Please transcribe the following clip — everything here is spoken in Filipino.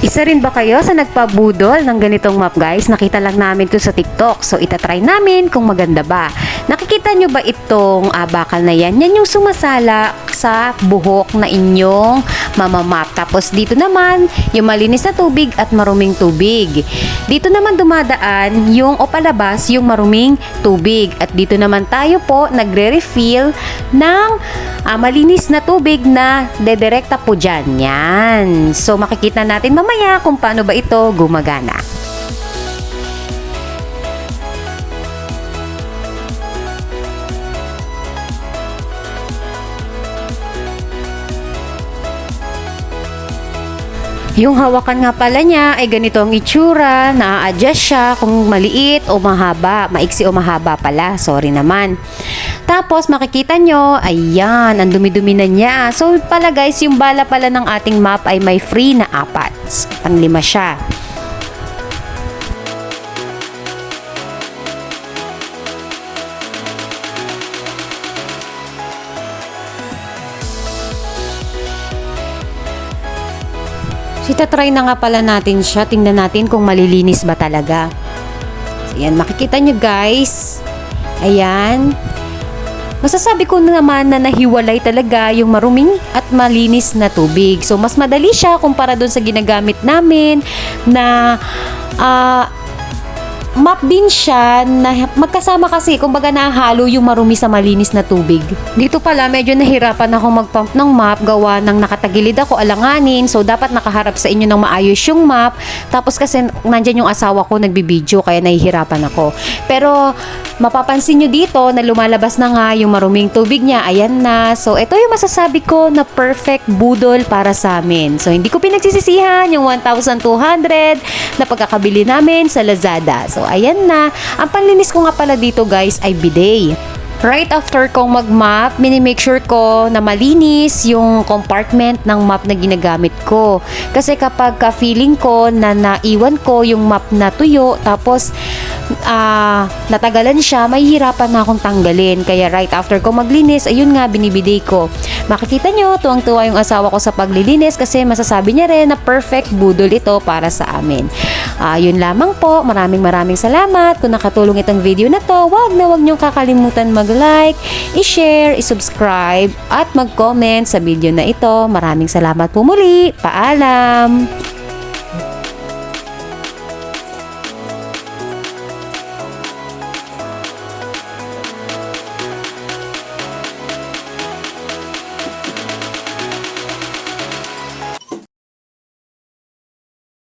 Isa rin ba kayo sa nagpabudol ng ganitong map guys? Nakita lang namin to sa TikTok. So itatry namin kung maganda ba. Nakikita nyo ba itong bakal na yan? Yan yung sumasala sa buhok na inyong mamamap. Tapos dito naman yung malinis na tubig at maruming tubig. Dito naman dumadaan yung o palabas yung maruming tubig. At dito naman tayo po nagre-refill ng malinis na tubig na dedirekta po dyan. Yan. So makikita natin mamaya kung paano ba ito gumagana. Yung hawakan nga pala niya ay ganito ang itsura, na-adjust siya kung maliit o mahaba, maiksi o mahaba pala, sorry naman. Tapos makikita nyo, ayan, ang dumi-dumi na niya. So pala guys, yung bala pala ng ating map ay may free na 4, pang-5 siya. So, itatry na nga pala natin siya. Tingnan natin kung malilinis ba talaga. So, ayan, makikita nyo guys. Ayan. Masasabi ko naman na nahiwalay talaga yung maruming at malinis na tubig. So, mas madali siya kumpara doon sa ginagamit namin na map din siya na magkasama kasi kumbaga nahalo yung marumi sa malinis na tubig. Dito pala medyo nahirapan ako mag-pump ng map gawa ng nakatagilid ako alanganin, so dapat nakaharap sa inyo ng maayos yung map. Tapos kasi nandyan yung asawa ko nagbibideo kaya nahihirapan ako. Pero mapapansin nyo dito na lumalabas na nga yung maruming tubig niya, ayan na. So ito yung masasabi ko na perfect budol para sa amin. So hindi ko pinagsisisihan yung 1,200 na pagkakabili namin sa Lazada. So ayan na. Ang panlinis ko nga pala dito guys ay bidet. Right after kong mag-map, minimake sure ko na malinis yung compartment ng map na ginagamit ko. Kasi kapag feeling ko na naiwan ko yung map na tuyo, tapos natagalan siya, may hirapan na akong tanggalin. Kaya right after ko maglinis, ayun nga, binibiday ko. Makikita nyo, tuwang-tuwa yung asawa ko sa paglilinis kasi masasabi niya rin na perfect budol ito para sa amin. Yun lamang po. Maraming salamat. Kung nakatulong itong video na to, wag niyong kakalimutan mag-like, i-share, i-subscribe, at mag-comment sa video na ito. Maraming salamat po muli. Paalam!